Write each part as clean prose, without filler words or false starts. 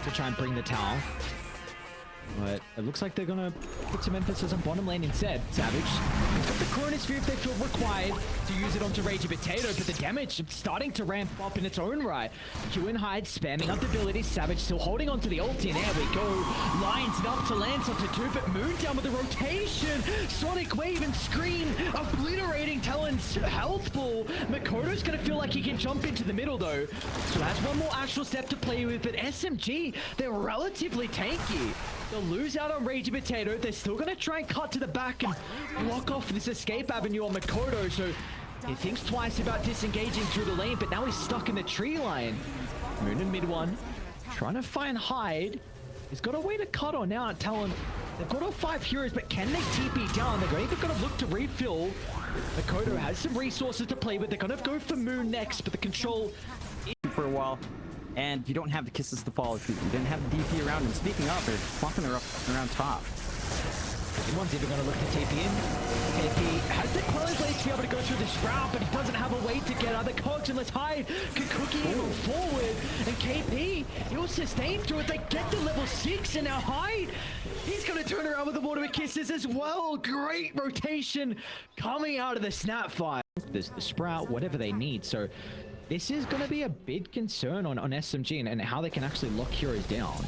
to try and bring the tower. But it looks like they're gonna put some emphasis on bottom lane instead. Savage, he's got the chronosphere if they feel required to use it onto Ragey Potato, but the damage is starting to ramp up in its own right. Q and Hyde spamming up the abilities. Savage still holding on to the ulti, and there we go. Lines it up to Lance onto 2, but Moon down with the rotation. Sonic Wave and Scream obliterating Talon's health ball. Makoto's gonna feel like he can jump into the middle though. So has one more actual step to play with, but SMG, they're relatively tanky. They'll lose out on Ragey Potato. They're still going to try and cut to the back and block off this escape avenue on Makoto. So he thinks twice about disengaging through the lane, but now he's stuck in the tree line. Moon in mid one, trying to find Hyde. He's got a way to cut on now at Talon. They've got all 5 heroes, but can they TP down? They're even going to look to refill. Makoto has some resources to play with. They're going to go for Moon next, but the control for a while. And you don't have the kisses to follow through. You didn't have the DP around. And speaking of, they're clumping her up around top. One's even going to look to TP in. TP has the close way to be able to go through this route, but he doesn't have a way to get other cogs unless Hyde can cookie move forward. And KP, he'll sustain through it. They get to level 6, and now Hyde, he's going to turn around with the Mortimer Kisses as well. Great rotation coming out of the Snapfire. There's the Sprout, whatever they need. So this is going to be a big concern on SMG and how they can actually lock heroes down.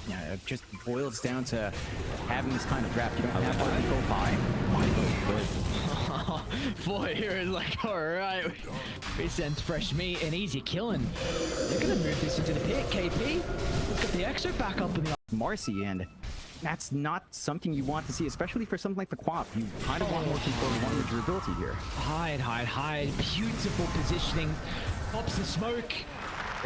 Yeah, it just boils down to having this kind of draft. You don't have to go by. 4 heroes like, alright, we send fresh meat and easy killing. They're going to move this into the pit, KP. Look at the exo back up in the Marcy, and that's not something you want to see, especially for something like the Quap. You kind of want more control, you want more durability here. Hyde. Beautiful positioning. Pops the smoke.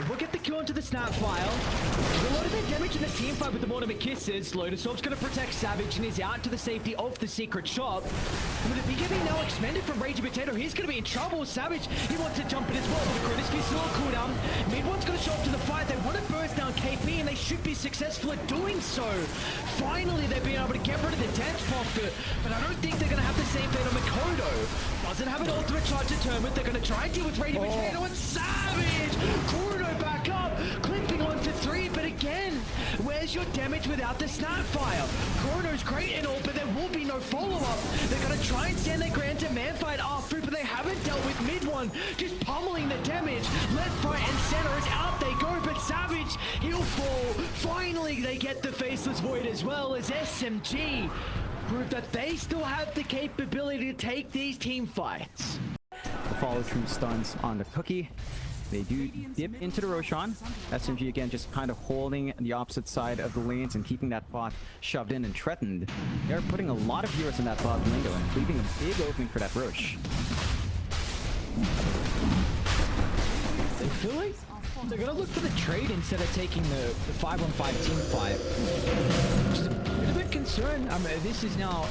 We'll get the kill onto the Snapfire. A lot of their damage in the team fight with the Mortimer Kisses. Lotusov's going to protect Savage and is out to the safety of the secret shop. And with the BKB now expanded from Ragey Potato, he's going to be in trouble. Savage, he wants to jump in as well, but the Chronosphere still on cooldown. Mid one's going to show up to the fight. They want to burst down KP, and they should be successful at doing so. Finally, they've been able to get rid of the Death Prophet, but I don't think they're going to have the same fate on Makoto. Doesn't have an ultimate charge determined. They're going to try and deal with Ragey Potato and Savage. Chrono back up, clipping onto 3, but again, where's your damage without the Snapfire? Chrono's great and all, but there will be no follow-up. They're going to try and stand their ground to man-fight R3, but they haven't dealt with mid one, just pummeling the damage. Left, right, and center is out they go, but Savage, he'll fall. Finally, they get the Faceless Void as well as SMG prove that they still have the capability to take these team fights. The follow-through stuns on the Cookie. They do dip into the Roshan. SMG again just kind of holding the opposite side of the lanes and keeping that bot shoved in and threatened. They're putting a lot of heroes in that bot window and leaving a big opening for that Rosh. They feel like they're gonna look for the trade instead of taking the 5-on-5 team fight. Just a bit of a concern. I mean, this is now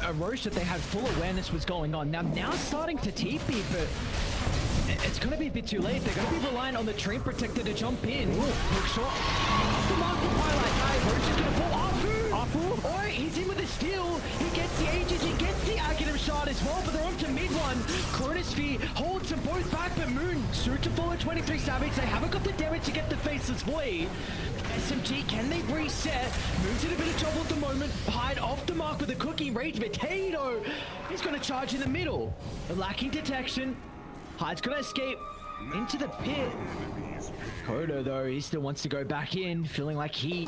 a Rosh that they had full awareness was going on. Now starting to TP, but it's going to be a bit too late. They're going to be reliant on the Train Protector to jump in. Look short. Off the mark for Twilight Dive. Roach is going to fall. Afu! Alright, he's in with the steal. He gets the Aegis. He gets the Aghanim shot as well, but they're on to mid one. Chronosphere holds them both back, but Moon suit to follow 23Savage. They haven't got the damage to get the Faceless Void. SMG, can they reset? Moon's in a bit of trouble at the moment. Hyde off the mark with a Cookie. Rage Potato. He's going to charge in the middle. Lacking detection. Hyde's gonna escape into the pit. Kodo though, he still wants to go back in, feeling like he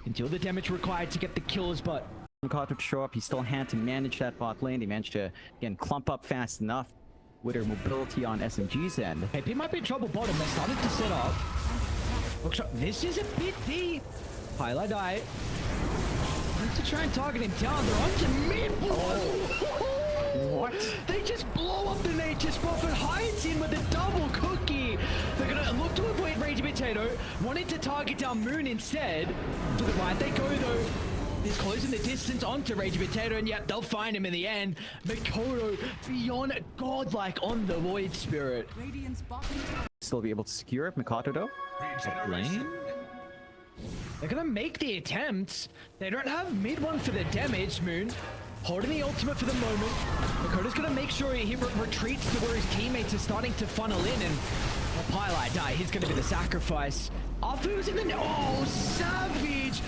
can deal the damage required to get the kills, but Makoto to show up, he still had to manage that bot lane. They managed to again clump up fast enough with their mobility on SMG's end. KP might be in trouble bottom. They started to set up. This is a bit deep. Highlight die. Need to try and target him down. They're on to mid. What? They just blow up the nature spot, but Hyde's in with a double Cookie. They're gonna look to avoid Ragey Potato, wanting to target down Moon instead. To the right they go though. He's closing the distance onto Ragey Potato, and yet they'll find him in the end. Makoto beyond godlike on the Void Spirit. Still be able to secure it, Makoto though. Lane? They're gonna make the attempt. They don't have mid one for the damage, Moon. Holding the ultimate for the moment. Makoto's gonna make sure he retreats to where his teammates are starting to funnel in, and Pilot die. He's gonna be the sacrifice. Arthur was in the... Oh, Savage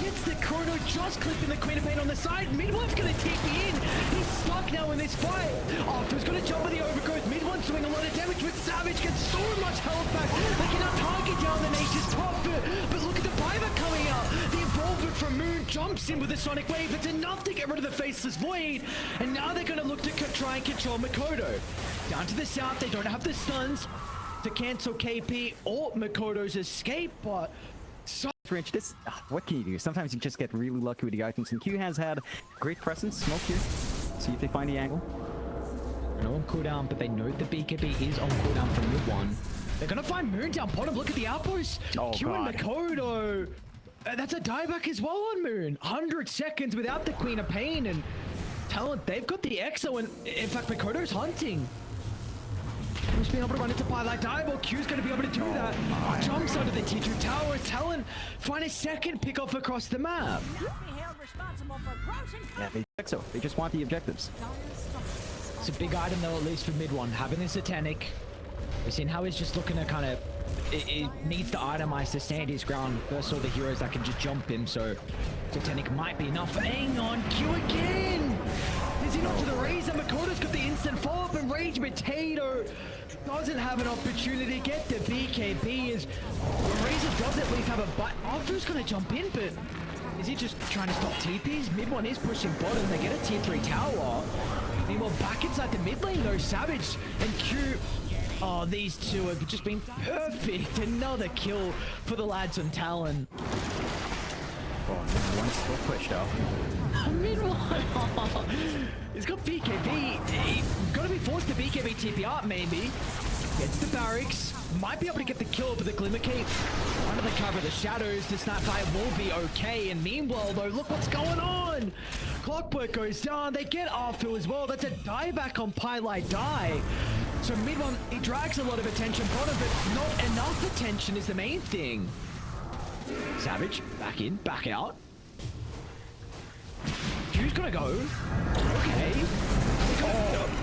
gets the chrono, just clipping the Queen of Pain on the side. Mid-one's going to TP in. He's stuck now in this fight. Arthur's going to jump with the overgrowth. Mid-one's doing a lot of damage, but Savage gets so much health back. They can now target down the Nature's top. But look at the buyback coming out. The involvement from Moon jumps in with a Sonic Wave. It's enough to get rid of the Faceless Void. And now they're going to look to try and control Makoto. Down to the south, they don't have the stuns to cancel KP or Makoto's escape, but... Rich, what can you do? Sometimes you just get really lucky with the items, and Q has had great presence. Smoke here. See if they find the angle. They're on cooldown, but they know the BKB is on cooldown from mid one. They're gonna find Moon down bottom. Look at the outpost. Oh, Q God. and Makoto. That's a dieback as well on Moon. 100 seconds without the Queen of Pain, and Talon, they've got the EXO, and in fact, Makoto's hunting. Just being able to run into Pilot Dive, Q's going to be able to do that. Jumps under the T2 tower. Talon find a second pick off across the map. Yeah, they EXO. They just want the objectives. It's a big item though, at least for mid one. Having the Satanic. We've seen how he's just looking to kind of... It needs to itemize to stand his ground versus all the heroes that can just jump him, so Satanic might be enough. Hang on, Q again! Is he not to the Razor? Makoto's got the instant follow-up, and Rage Potato doesn't have an opportunity to get the BKB as Razor does at least have a butt. Arthur's gonna jump in, but is he just trying to stop TPs? Mid one is pushing bottom. They get a tier 3 tower. Meanwhile, back inside the mid lane though, Savage and Q. Oh, these two have just been perfect. Another kill for the lads on Talon. Oh, one's still pushed out. Mid one. He's got BKB. He's got to be forced to BKB TP up, maybe. Gets the barracks. Might be able to get the kill, but the Glimmer Cape under the cover of the shadows. The Snapfire will be okay. And meanwhile, though, look what's going on. Clockwork goes down. They get Arthur as well. That's a dieback on Pylite Die. So mid one, he drags a lot of attention bottom, but not enough attention is the main thing. Savage, back in, back out. Q's gonna go. Okay.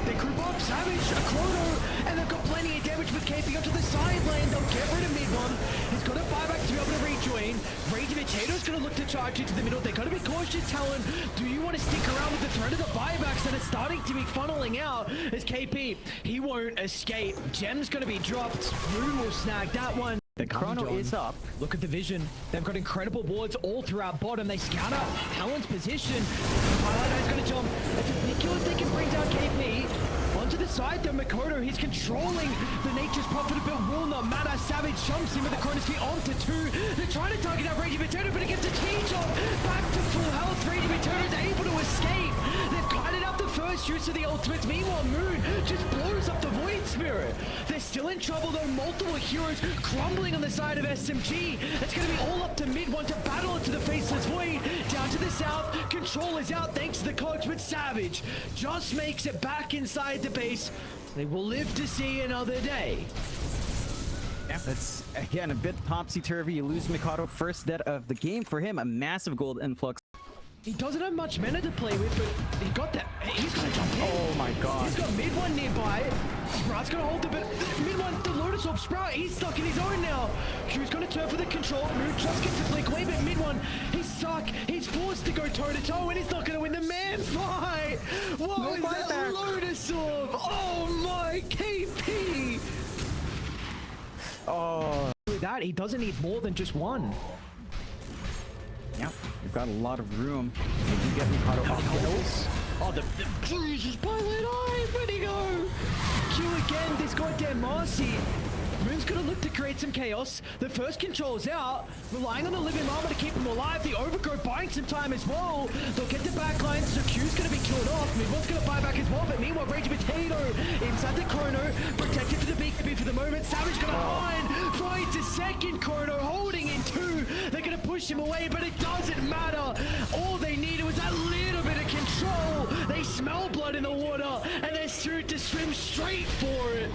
They group up, Savage, a chrono, and they've got plenty of damage with KP onto the side lane. They'll get rid of mid one. He's got a buyback to be able to rejoin. Rage Potato's gonna look to charge into the middle. They're gonna be cautious, Talon. Do you want to stick around with the threat of the buybacks that are starting to be funneling out? As KP, he won't escape. Gem's gonna be dropped. Moon will snag that one. The chrono is up. Look at the vision. They've got incredible wards all throughout bottom. They scout out Talon's position. Highlighter is going to jump. It's ridiculous they can bring down KP. Onto the side though, Makoto, he's controlling the Nature's Prophet, but will not matter. Savage jumps in with the Chrono's feet onto two. They're trying to target out Raging Potato, but it gets a T-jump. Back to full health. Raging Potato is able to escape. They've guided up the first use of the ultimates. Meanwhile, Moon just blows up the Void Spirit. They're still in trouble though. Multiple heroes crumbling on the side of SMG. It's going to be all up to mid one to battle into the Faceless Void. Down to the south. Control is out thanks to the coach, but Savage just makes it back inside the base. They will live to see another day. Yeah, that's again a bit topsy-turvy. You lose Mikado, first dead of the game for him. A massive gold influx. He doesn't have much mana to play with, but he got that. He's gonna jump in. Oh my god. He's got mid one nearby. Sprout's gonna hold the bit. Mid one, the Lotus Orb. Sprout, he's stuck in his own now. Q's gonna turn for the control. Moon just gets to blink away, but mid one, he's stuck. He's forced to go toe to toe, and he's not gonna win the man fight. What is that Lotus Orb? Oh my KP. Oh. With that, he doesn't need more than just one. Yeah, you've got a lot of room. You get Mikado off. Oh, the Jesus Pilot Eye! Where'd he go? Q again, this goddamn Marcy. Moon's gonna look to create some chaos. The first control's out, relying on the living armor to keep him alive. The overgrowth buying some time as well. They'll get the backline, so Q's gonna be killed off. Mid-one's gonna buy back as well, but meanwhile, Rage Potato inside the chrono, protected to the BKB for the moment. Savage gonna find to second chrono, holding in two. They're gonna push him away, but it doesn't matter. All they needed was that little bit of control. They smell blood in the water, and they're sure to swim straight for it.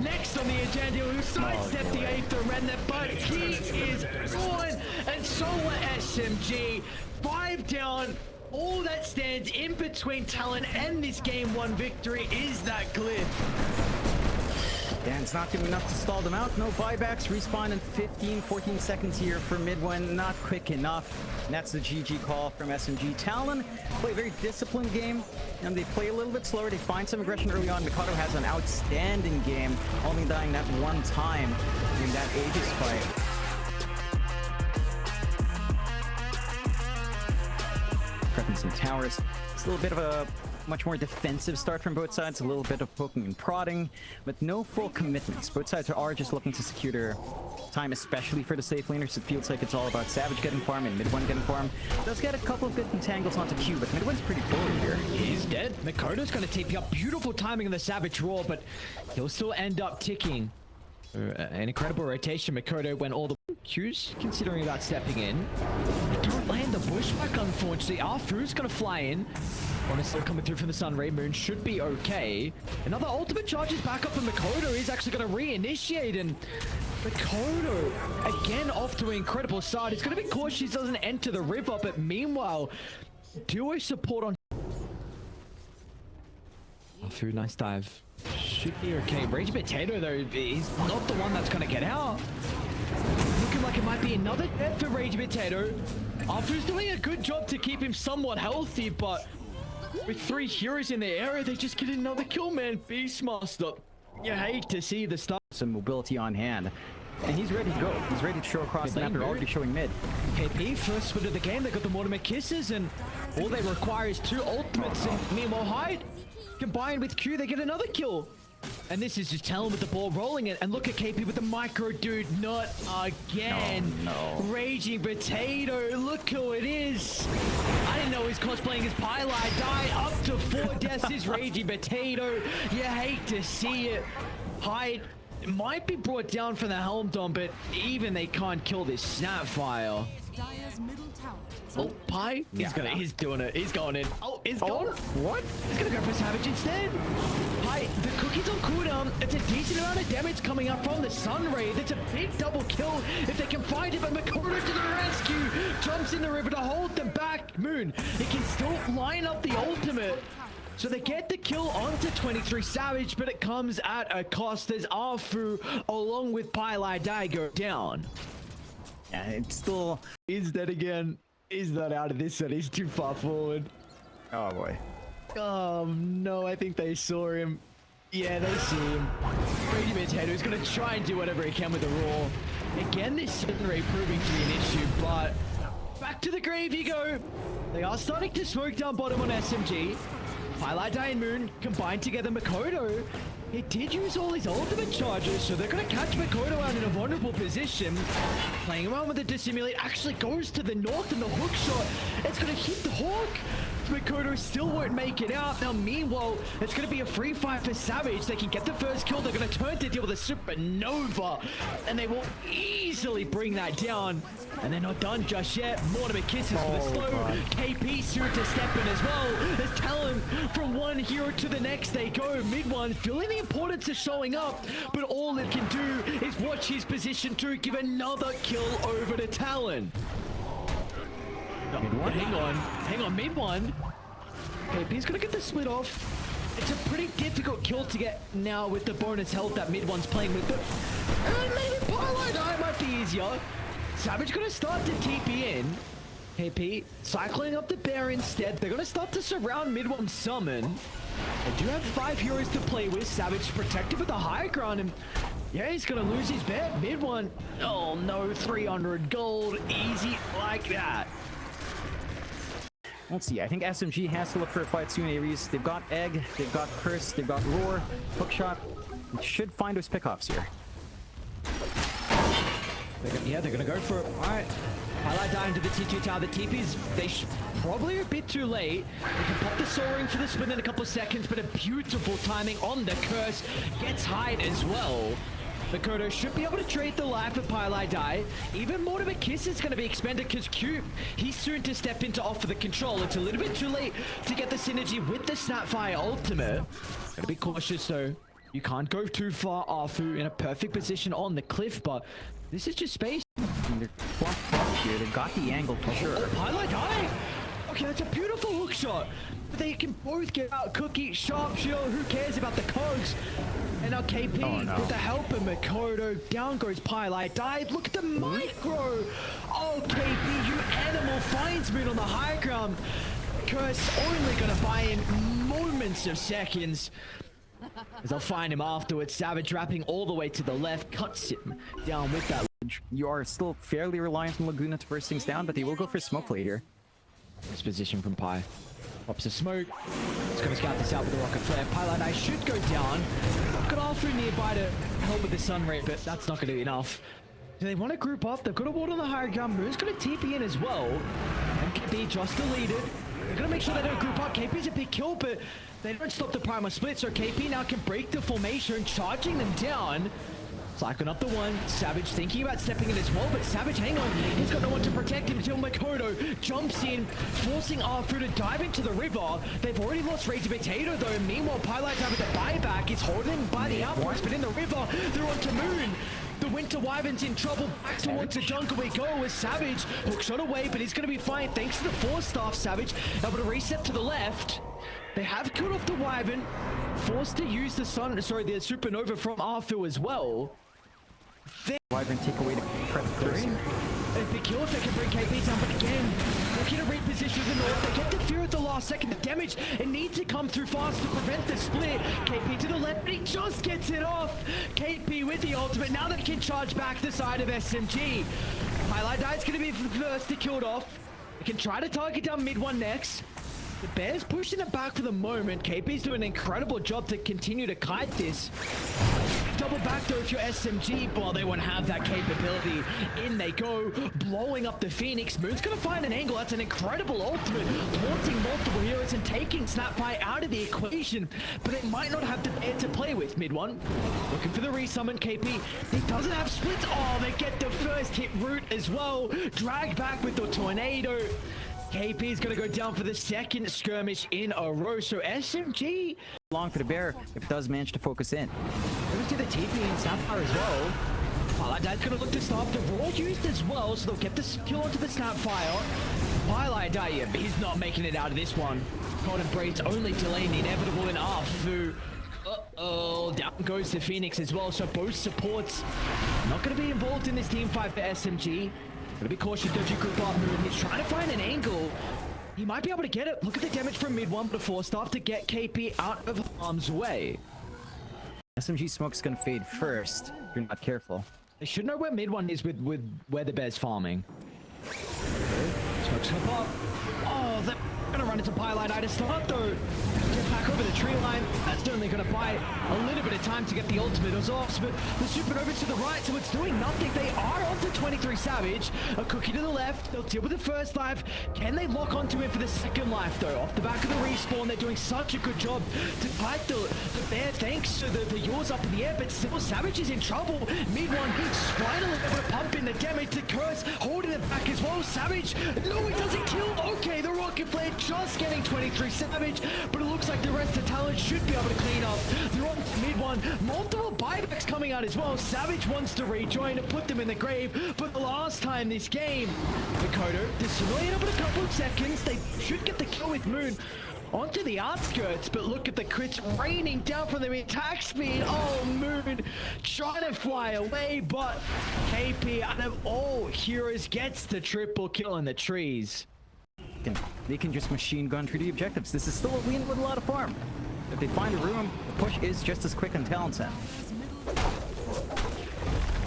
Next on the agenda, who sidestepped the Aether Remnant, but he is gone, and so are SMG. 5 down. All that stands in between Talon and this game 1 victory is that glyph. Dan It's not going to be enough to stall them out. No buybacks. Respawn in 15, 14 seconds here for mid one. Not quick enough. And that's the GG call from SMG. Talon play a very disciplined game, and they play a little bit slower. They find some aggression early on. Mikado has an outstanding game, only dying that one time in that Aegis fight. Prepping some towers. It's a little bit of a much more defensive start from both sides, a little bit of poking and prodding, but no full commitments. Both sides are just looking to secure their time, especially for the safe laners. It feels like it's all about Savage getting farm and mid one getting farm. Does get a couple of good entangles onto Q, but mid one's pretty forward here. He's dead. Mikoto's gonna TP up. Beautiful timing on the Savage Roar, but he'll still end up ticking. An incredible rotation. Mikoto went all the Q's considering about stepping in. They don't land the bushwhack, unfortunately. Arfu's gonna fly in. One is still coming through from the Sun Ray. Moon should be okay. Another ultimate charges back up, and Mikoto is actually going to reinitiate. And Mikoto, again, off to an incredible start. It's going to be cautious he doesn't enter the river, but meanwhile, duo support on... Arfu, nice dive. Should be okay. Rage Potato, though, he's not the one that's going to get out. Looking like it might be another death for Rage Potato. Arfu's doing a good job to keep him somewhat healthy, but... with 3 heroes in the area, they just get another kill, man. Beastmaster. You hate to see the stuff. Some mobility on hand. And he's ready to go. He's ready to show across the map. They're already showing mid. KP, first win of the game. They got the Mortimer Kisses, and all they require is 2 ultimates. And meanwhile, Hyde, combined with Q, they get another kill. And this is just Talon with the ball rolling it. And look at KP with the micro, dude. Not again. No. Raging Potato. Look who it is. I didn't know he was cosplaying as Pylai. Died up to 4 deaths is Raging Potato. You hate to see it. Hyde might be brought down from the Helm Dome, but even they can't kill this Snapfire. Oh, Pi? He's doing it. He's going in. Oh, he's gone. What? He's gonna go for Savage instead. Pi, the cookie's on cooldown. It's a decent amount of damage coming up from the Sun Ray. That's a big double kill if they can find it, but Mikoto to the rescue. Jumps in the river to hold them back. Moon, he can still line up the ultimate. So they get the kill onto 23Savage, but it comes at a cost as Arfu, along with Pylai Dai, go down. Yeah, it's still... Is that again? Is that out of this one? He's too far forward. Oh boy. Oh no, I think they saw him. Yeah, they see him. Raging Potato is going to try and do whatever he can with the roar. Again, this Sun Ray proving to be an issue, but back to the grave you go. They are starting to smoke down bottom on SMG. Pylai Dai and Moon combined together. Mikoto, he did use all his ultimate charges, so they're going to catch Mikoto out in a vulnerable position. Playing around with the dissimulate, actually goes to the north, and the hook shot, it's going to hit the Hawk. Mikoto still won't make it out. Now, meanwhile, it's going to be a free fight for Savage. They can get the first kill. They're going to turn to deal with a supernova, and they will easily bring that down. And they're not done just yet. Mortimer Kisses for the slow. God. KP soon to step in as well. There's Talon from one hero to the next. They go mid one, feeling the importance of showing up, but all it can do is watch his position to give another kill over to Talon. Hang on, mid one. KP's gonna get the split off. It's a pretty difficult kill to get now with the bonus health that mid one's playing with. And maybe Pylai Dai might be easier. Savage gonna start to TP in. KP cycling up the bear instead. They're gonna start to surround mid one summon. They do have 5 heroes to play with. Savage protected with the high ground, and yeah, he's gonna lose his bet. Mid one. Oh no, 300 gold, easy like that. Let's see. I think SMG has to look for a fight soon, Ares. They've got Egg, they've got Curse, they've got Roar, Hookshot. They should find those pickoffs here. They're gonna go for it. All right. Pylai Dai into the T2 tower. The TP's, they probably a bit too late. They can pop the soaring for the spin in a couple of seconds, but a beautiful timing on the Curse. Gets Hyde as well. Mikoto should be able to trade the life of Pylai Dai. Even Mortimer Kiss is going to be expended because Q, he's soon to step in to offer the control. It's a little bit too late to get the synergy with the Snapfire ultimate. Gotta be cautious though. You can't go too far. Arfu in a perfect position on the cliff, but this is just space. They're flopped up here. They got the angle for sure. Oh, Pylai Dai! Okay, that's a beautiful hook shot. But they can both get out. Cookie, Sharpshooter, who cares about the cogs? And now KP Oh, no. with the help of Makoto. Down goes Pylite. Died. Look at the micro. Oh, KP, you animal, finds Moon on the high ground. Curse only going to buy him moments of seconds. As they'll find him afterwards. Savage wrapping all the way to the left. Cuts him down with that. You are still fairly reliant on Laguna to burst things down, but they will go for smoke play here. This position from Pi. Pops a smoke. He's going to scout this out with the rocket flare. Pylite I should go down. Got Alpha nearby to help with the sun rate, but that's not going to be enough. Do they want to group up? They've got a ward on the higher ground. Moon's going to TP in as well. And KP just deleted. They're going to make sure they don't group up. KP's a big kill, but they don't stop the primal split, so KP now can break the formation, charging them down. Cycling up the one. Savage thinking about stepping in as well, but Savage, hang on. He's got no one to protect him until Makoto jumps in, forcing Arthur to dive into the river. They've already lost Rage Potato though. Meanwhile, Pylite down with the buyback. Is holding him by the outpost, but in the river, they're onto Moon. The Winter Wyvern's in trouble. Back towards the jungle we go as Savage. Hook shot away, but he's going to be fine thanks to the Force Staff. Savage able to reset to the left. They have killed off the Wyvern. Forced to use the Supernova from Arthur as well. Wyvern take away the prep 3. A big kill if they can bring KP down, but again, looking to reposition the north. They get the fear at the last second. The damage, it needs to come through fast to prevent the split. KP to the left, but he just gets it off. KP with the ultimate. Now they can charge back the side of SMG. Highlight Die's going to be first to kill it off. They can try to target down mid one next. The Bears pushing it back for the moment. KP's doing an incredible job to continue to kite this. Double back though if you're SMG, but they won't have that capability. In they go, blowing up the Phoenix. Moon's gonna find an angle. That's an incredible ultimate, taunting multiple heroes and taking Snapfire out of the equation, but it might not have the air to play with. Mid one, looking for the resummon. KP, he doesn't have splits. Oh, they get the first hit route as well. Drag back with the tornado. KP is going to go down for the second skirmish in a row. So SMG Long for the bear if it does manage to focus in. goes to the TP and Snapfire as well. Pylite going to look to stop. The Raw used as well, so they'll get the kill onto the Snapfire. Pylite, he's not making it out of this one. Cold Embrace only delaying the inevitable in Arfu. Uh-oh, down goes the Phoenix as well. So both supports not going to be involved in this team fight for SMG. Gotta be cautious, don't you group up Moon. He's trying to find an angle. He might be able to get it. Look at the damage from mid one before staff to get KP out of harm's way. SMG smoke's gonna fade first if you're not careful. They should know where mid one is with where the Bear's farming. Smoke's gonna pop. Oh, they're gonna run into Pylite to start though. Get back over the tree line. That's certainly gonna buy a little bit of time to get the ultimate off, but the Supernova's to the right, so it's doing nothing. They are onto 23Savage. A cookie to the left. They'll deal with the first life. Can they lock onto him for the second life though? Off the back of the respawn, they're doing such a good job to fight the Bear thanks to the yaws up in the air, but still Savage is in trouble. Mid one, finally able to pump in the damage. The Curse holding it back as well. Savage, no, he doesn't kill. Okay, the rocket flare just getting 23Savage, but it looks like the rest of Talon should be able to clean up. They're on mid one. Multiple buybacks coming out as well. Savage wants to rejoin to put them in the grave, but the last time this game, Makoto dissimulating up in a couple of seconds. They should get the kill with Moon onto the outskirts, but look at the crits raining down from the attack speed. Oh, Moon trying to fly away, but KP out of all heroes gets the triple kill in the trees. They can just machine gun through the objectives. This is still a win with a lot of farm. If they find a room, the push is just as quick on Talon's end.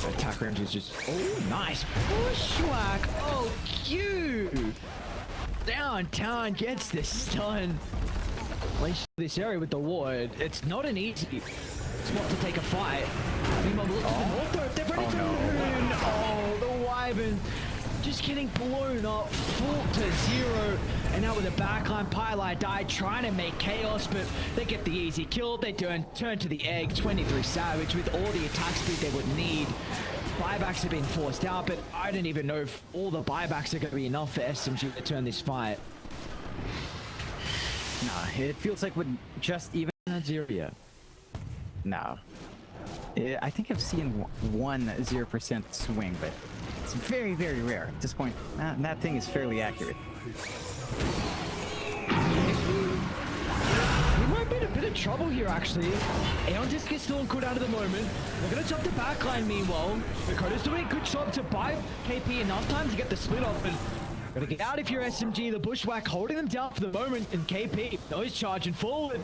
Attack range is just, oh, nice bushwhack. Oh, cute. Downtown gets the stun. Unleash this area with the ward. It's not an easy spot to take a fight. Meanwhile, look to the north. They're ready to Moon. Oh, the Wyvern just getting blown up, full to zero. And now with the backline, Pylite trying to make chaos, but they get the easy kill. They turn to the egg. 23Savage with all the attack speed they would need. Buybacks have been forced out, but I don't even know if all the buybacks are going to be enough for SMG to turn this fight. Nah, it feels like with just even Zero yet. no. I think I've seen one 0% swing, but it's very, very rare. At this point, that thing is fairly accurate. He might be in a bit bit of trouble here, actually. Aeon Disc is still on cooldown at the moment. They're going to jump the backline, meanwhile. Dakota's doing a good job to buy KP enough time to get the split off, and gotta get out of here, SMG. The Bushwhack holding them down for the moment, and KP, no, he's charging forward.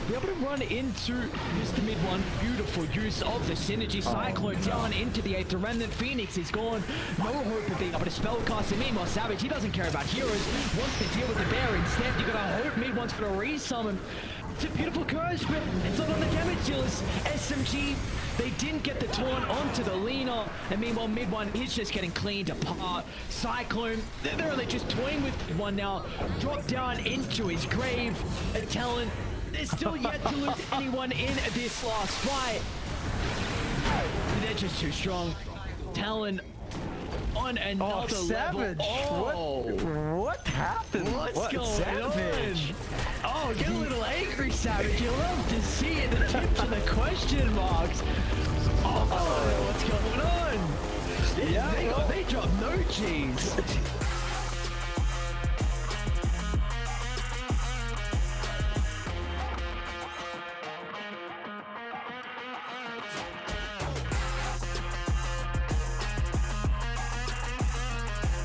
Be able to run into Mr. Mid one. Beautiful use of the synergy. Cyclone down into the 8th Remnant. Phoenix is gone. No hope of being able to spellcast. And meanwhile, Savage, he doesn't care about heroes. Wants to deal with the bear instead. You gotta hope Mid one's gonna resummon. It's a beautiful curse, but it's not on the damage dealers. SMG, they didn't get the taunt onto the Lina. And meanwhile, Mid one is just getting cleaned apart. Cyclone, they're only just toying with Mid one now. Drop down into his grave. A Talon. They're still yet to lose anyone in this last fight. They're just too strong. Talon on another Savage. level. What happened? What's going Savage? on? Oh, get a little angry, Savage. You love to see it. The tips and the question marks. Oh, what's going on? Yeah, They dropped no G's.